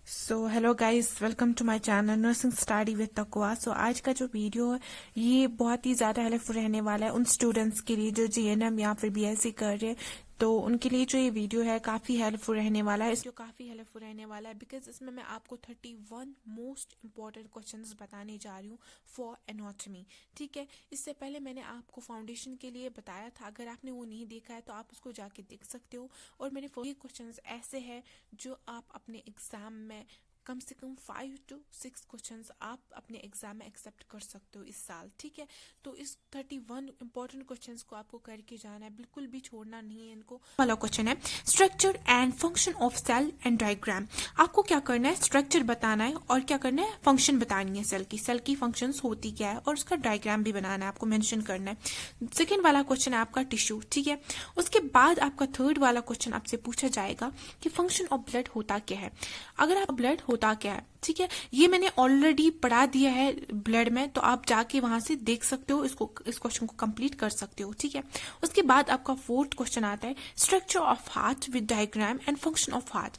So hello guys, welcome to my channel nursing study with Taqwa. So आज का जो video है ये बहुत ही ज़्यादा हेल्पफुल रहने वाला है उन स्टूडेंट्स के लिए जो जीएनएम या फिर बीएससी कर रहे हैं। तो उनके लिए जो ये वीडियो है काफ़ी हेल्पफुल रहने वाला है। इसको काफ़ी हेल्पफुल रहने वाला है बिकॉज इसमें मैं आपको 31 मोस्ट इंपॉर्टेंट क्वेश्चंस बताने जा रही हूँ फॉर एनाटॉमी। ठीक है, इससे पहले मैंने आपको फाउंडेशन के लिए बताया था, अगर आपने वो नहीं देखा है तो आप उसको जाके देख सकते हो। और मेरे ये क्वेश्चंस ऐसे हैं जो आप अपने एग्जाम में कम से कम 5 to 6 क्वेश्चंस आप अपने एग्जाम में एक्सेप्ट कर सकते हो इस साल। ठीक है, तो इस 31 इंपॉर्टेंट क्वेश्चंस को आपको करके जाना है, बिल्कुल भी छोड़ना नहीं है इनको। वाला क्वेश्चन है structure and function of cell and diagram. आपको क्या करना है, स्ट्रक्चर बताना है और क्या करना है, फंक्शन बतानी है सेल की फंक्शंस होती क्या है और उसका डायग्राम भी बनाना है, आपको मेंशन करना है। सेकेंड वाला क्वेश्चन है आपका टिश्यू। ठीक है, उसके बाद आपका थर्ड वाला क्वेश्चन आपसे पूछा जाएगा कि फंक्शन ऑफ ब्लड होता क्या है। अगर आप ब्लड होता क्या है, ठीक है, ये मैंने ऑलरेडी पढ़ा दिया है ब्लड में, तो आप जाके वहां से देख सकते हो, इस क्वेश्चन को कंप्लीट कर सकते हो। ठीक है, उसके बाद आपका फोर्थ क्वेश्चन आता है structure of heart with diagram and function of heart.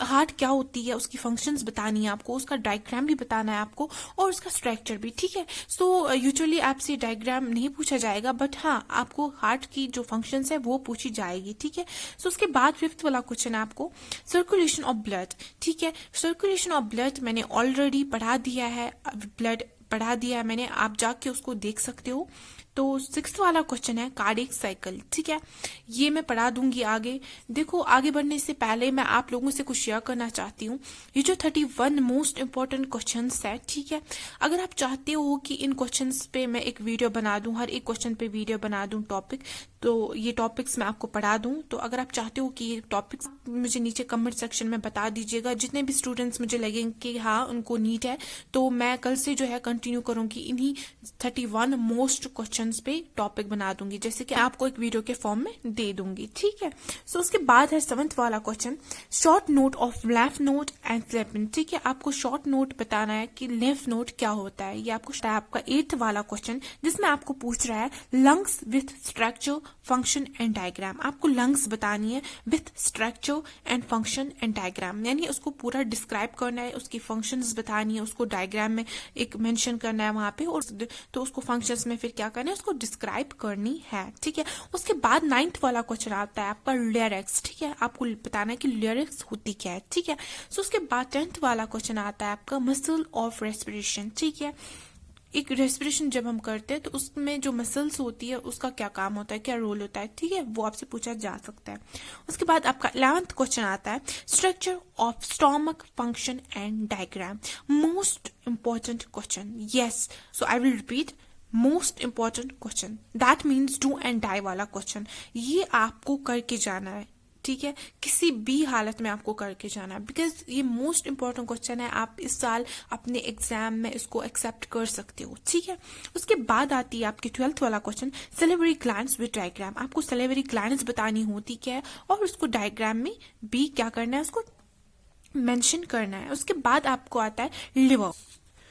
Heart क्या होती है, उसकी फंक्शंस बतानी है आपको, उसका डायग्राम भी बताना है आपको और उसका स्ट्रक्चर भी। ठीक है, सो यूजुअली आपसे डायग्राम नहीं पूछा जाएगा, बट हाँ आपको हार्ट की जो फंक्शंस है वो पूछी जाएगी। ठीक है, सो उसके बाद फिफ्थ वाला क्वेश्चन है आपको सर्कुलेशन ऑफ ब्लड। ठीक है, सर्कुलेशन ऑफ ब्लड मैंने ऑलरेडी पढ़ा दिया है, ब्लड पढ़ा दिया है मैंने, आप जाके उसको देख सकते हो। तो सिक्स्थ वाला क्वेश्चन है कार्डियक साइकिल। ठीक है, ये मैं पढ़ा दूंगी आगे। देखो, आगे बढ़ने से पहले मैं आप लोगों से कुछ शेयर करना चाहती हूँ। ये जो 31 मोस्ट इंपॉर्टेंट क्वेश्चंस है, ठीक है, अगर आप चाहते हो कि इन क्वेश्चंस पे मैं एक वीडियो बना दूं, हर एक क्वेश्चन पे वीडियो बना दूं टॉपिक, तो ये टॉपिक्स मैं आपको पढ़ा दूं, तो अगर आप चाहते हो कि ये टॉपिक्स मुझे नीचे कमेंट सेक्शन में बता दीजिएगा। जितने भी स्टूडेंट्स मुझे लगेंगे कि हाँ उनको नीड है, तो मैं कल से जो है कंटिन्यू करूंगी इन्हीं 31 मोस्ट क्वेश्चंस पे टॉपिक बना दूंगी, जैसे कि आपको एक वीडियो के फॉर्म में दे दूंगी। ठीक है, सो उसके बाद है 7th वाला question short note of left note and स्लेपिन। ठीक है, आपको शॉर्ट नोट बताना है कि लेफ्ट नोट क्या होता है, ये आपको आपका 8th वाला क्वेश्चन जिसमें आपको पूछ रहा है lungs with structure function and diagram. आपको लंग्स बतानी है with structure and function and diagram, यानी उसको पूरा डिस्क्राइब करना है, उसकी फंक्शंस बतानी है, उसको डायग्राम में एक मेंशन करना है वहां पे, और तो उसको फंक्शंस में फिर क्या करना है, उसको डिस्क्राइब करनी है। ठीक है, उसके बाद 9th वाला क्वेश्चन आता है आपका लिरिक्स। ठीक है, आपको बताना है कि लिरिक्स होती क्या है। ठीक है, सो उसके बाद 10th वाला क्वेश्चन आता है आपका मसल ऑफ रेस्पिरेशन। ठीक है, एक रेस्पिरेशन जब हम करते हैं तो उसमें जो मसल्स होती है उसका क्या काम होता है, क्या रोल होता है। ठीक है, वो आपसे पूछा जा सकता है। उसके बाद आपका 11th क्वेश्चन आता है structure of stomach function and diagram. Most important question, yes, so I will repeat, most important question, that means do and die वाला क्वेश्चन, ये आपको करके जाना है। ठीक है, किसी भी हालत में आपको करके जाना है, बिकॉज ये मोस्ट इंपॉर्टेंट क्वेश्चन है, आप इस साल अपने एग्जाम में इसको एक्सेप्ट कर सकते हो। ठीक है, उसके बाद आती है आपकी 12th वाला question salivary glands with diagram. आपको सेलेवरी ग्लैंड्स बतानी होती क्या है और उसको डायग्राम में भी क्या करना है, उसको मेंशन करना है। उसके बाद आपको आता है लिवर।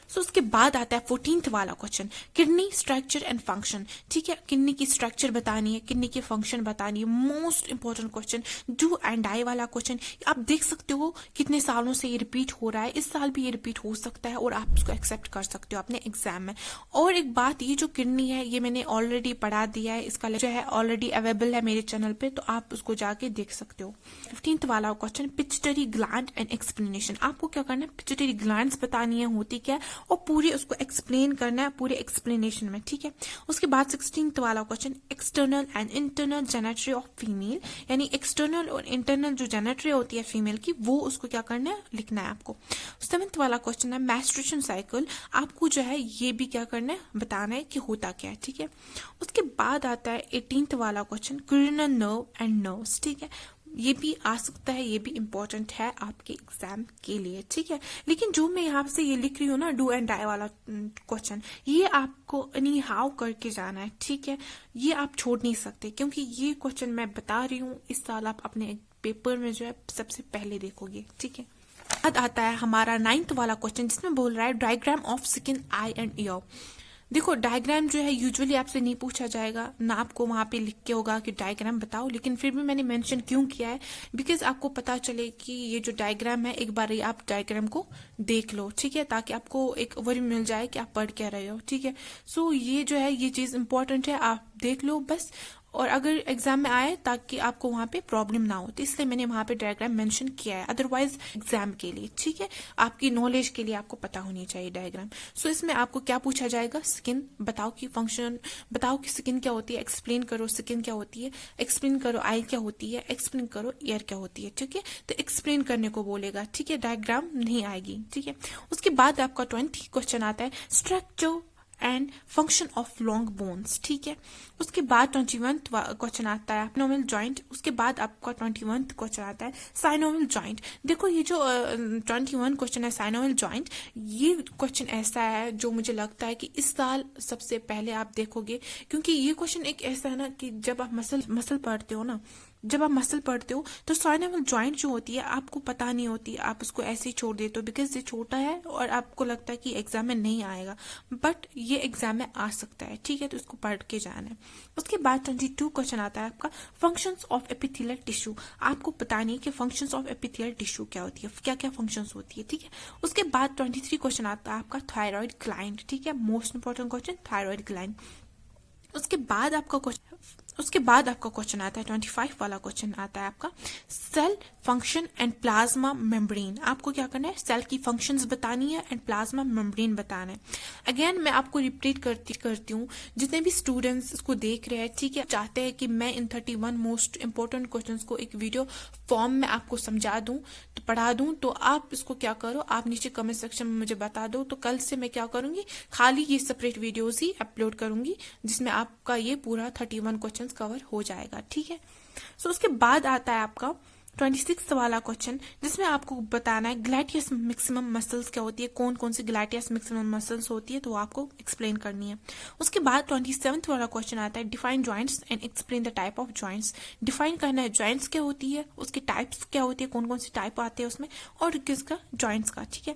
सो उसके बाद आता है 14th वाला question kidney structure and function. ठीक है, किडनी की स्ट्रक्चर बतानी है, किडनी की फंक्शन बतानी है, most important question. Do and die वाला क्वेश्चन आप देख सकते हो कितने सालों से ये रिपीट हो रहा है, इस साल भी ये रिपीट हो सकता है और आप उसको एक्सेप्ट कर सकते हो अपने एग्जाम में। और एक बात, ये जो किडनी है ये मैंने ऑलरेडी पढ़ा दिया है, इसका जो है ऑलरेडी अवेलेबल है मेरे चैनल पे, तो आप उसको जाके देख सकते हो। 15th वाला question pituitary gland and explanation. आपको क्या करना है, पिट्यूटरी ग्लैंड्स बतानी है होती क्या है और पूरे उसको एक्सप्लेन करना है पूरे एक्सप्लेनेशन में। ठीक है, उसके बाद 16th वाला question external and internal genitalia of female, यानी एक्सटर्नल और इंटरनल जो जेनेटरी होती है फीमेल की, वो उसको क्या करना है, लिखना है आपको। 7th वाला क्वेश्चन है मेंस्ट्रुएशन साइकिल। आपको जो है ये भी क्या करना है, बताना है कि होता क्या है। ठीक है, उसके बाद आता है 18th वाला question cranial nerve and nerves. ठीक है, ये भी आ सकता है, ये भी इंपॉर्टेंट है आपके एग्जाम के लिए। ठीक है, लेकिन जो मैं यहाँ से ये लिख रही हूँ ना, डू एंड डाई वाला क्वेश्चन, ये आपको एनी हाउ करके जाना है। ठीक है, ये आप छोड़ नहीं सकते, क्योंकि ये क्वेश्चन मैं बता रही हूँ इस साल आप अपने पेपर में जो है सबसे पहले देखोगे। ठीक है, बाद आता है हमारा 9th वाला क्वेश्चन जिसमें बोल रहा है diagram of skin, I and year. देखो डायग्राम जो है यूजुअली आपसे नहीं पूछा जाएगा, ना आपको वहां पे लिख के होगा कि डायग्राम बताओ, लेकिन फिर भी मैंने मेंशन क्यों किया है, बिकॉज आपको पता चले कि ये जो डायग्राम है, एक बार ही आप डायग्राम को देख लो, ठीक है, ताकि आपको एक ओवरव्यू मिल जाए कि आप पढ़ क्या रहे हो, ठीक है। सो ये जो है ये चीज इंपॉर्टेंट है, आप देख लो बस, और अगर एग्जाम में आए ताकि आपको वहां पे प्रॉब्लम ना हो, तो इसलिए मैंने वहां पे डायग्राम मेंशन किया है, अदरवाइज एग्जाम के लिए, ठीक है, आपकी नॉलेज के लिए आपको पता होनी चाहिए डायग्राम। सो इसमें आपको क्या पूछा जाएगा, स्किन बताओ कि फंक्शन, बताओ कि स्किन क्या होती है, एक्सप्लेन करो स्किन क्या होती है, एक्सप्लेन करो आई क्या होती है, एक्सप्लेन करो ईयर क्या होती है, ठीक है, तो एक्सप्लेन करने को बोलेगा, ठीक है, डायग्राम नहीं आएगी, ठीक है। उसके बाद आपका 20 क्वेश्चन आता है, structure and function of long bones, ठीक है। उसके बाद 21 क्वेश्चन आता है साइनोवियल जॉइंट, उसके बाद आपका 21 क्वेश्चन आता है साइनोवियल जॉइंट। देखो ये जो 21 क्वेश्चन है साइनोवियल जॉइंट, ये क्वेश्चन ऐसा है जो मुझे लगता है कि इस साल सबसे पहले आप देखोगे, क्योंकि ये क्वेश्चन एक ऐसा है ना कि जब आप मसल पढ़ते हो ना, जब आप मसल पढ़ते हो तो साइनोवियल जॉइंट जो होती है आपको पता नहीं होती, आप उसको ऐसे ही छोड़ देते हो बिकॉज ये छोटा है और आपको लगता है कि एग्जाम में नहीं आएगा, बट ये एग्जाम में आ सकता है, ठीक है, तो इसको पढ़ के जाना है। उसके बाद 22 क्वेश्चन आता है आपका फंक्शंस ऑफ एपिथेलियल टिश्यू, आपको पता नहीं कि फंक्शंस ऑफ एपिथेलियल टिश्यू क्या होती है, क्या क्या फंक्शंस होती है, ठीक है। उसके बाद 23 क्वेश्चन आता है आपका थायराइड ग्लैंड, ठीक है, most important question thyroid gland. उसके बाद आपका क्वेश्चन आता है 25 वाला क्वेश्चन आता है आपका cell function and plasma membrane. आपको क्या करना है, सेल की फंक्शंस बतानी है एंड प्लाज्मा मेम्ब्रेन बताना है। अगेन मैं आपको रिपीट करती हूँ, जितने भी स्टूडेंट्स इसको देख रहे हैं, ठीक है, चाहते हैं कि मैं इन 31 मोस्ट इंपॉर्टेंट क्वेश्चंस को एक वीडियो फॉर्म में आपको समझा दूं, तो पढ़ा दूं, तो आप इसको क्या करो, आप नीचे कमेंट सेक्शन में मुझे बता दो, तो कल से मैं क्या करूंगी, खाली ये सेपरेट वीडियोस ही अपलोड करूंगी जिसमें आपका ये पूरा 31 क्वेश्चन कवर हो जाएगा, ठीक है। सो उसके बाद आता है आपका 26 वाला क्वेश्चन, जिसमें आपको बताना है ग्लैटियस मैक्सिमम मसल्स क्या होती है, कौन कौन सी ग्लैटियस मैक्सिमम मसल्स होती है, तो आपको एक्सप्लेन करनी है। उसके बाद 27 वाला क्वेश्चन आता है define joints and explain the type of joints. Define करना है जॉइंट्स क्या होती है, उसकी टाइप्स क्या होती है, कौन कौन सी टाइप आते हैं उसमें, और किसका जॉइंट्स का, ठीक है।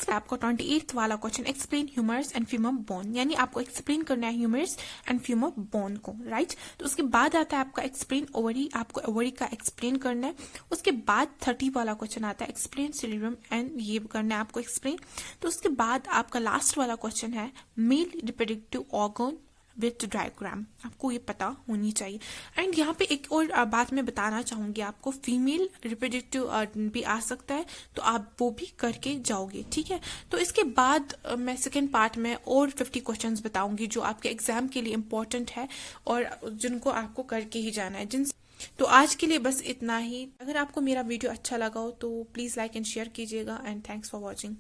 आपका 28 वाला question explain humerus and femur bone, यानी आपको एक्सप्लेन करना है ह्यूमरस एंड फ्यूमर बोन को, राइट। तो उसके बाद आता है आपका एक्सप्लेन ओवरी, आपको ओवरी का एक्सप्लेन करना है। उसके बाद 30 वाला क्वेश्चन आता है एक्सप्लेन सिलिब्रम एंड ये करना है आपको एक्सप्लेन। तो उसके बाद आपका लास्ट वाला क्वेश्चन है male reproductive organ with diagram, आपको ये पता होनी चाहिए। एंड यहाँ पे एक और बात मैं बताना चाहूंगी आपको, फीमेल रिप्रोडक्टिव भी आ सकता है, तो आप वो भी करके जाओगे, ठीक है। तो इसके बाद मैं सेकेंड पार्ट में और 50 क्वेश्चंस बताऊंगी जो आपके एग्जाम के लिए इम्पोर्टेंट है और जिनको आपको करके ही जाना है। तो आज के लिए बस इतना ही। अगर आपको मेरा वीडियो अच्छा लगा हो तो प्लीज लाइक एंड शेयर कीजिएगा एंड थैंक्स फॉर वॉचिंग।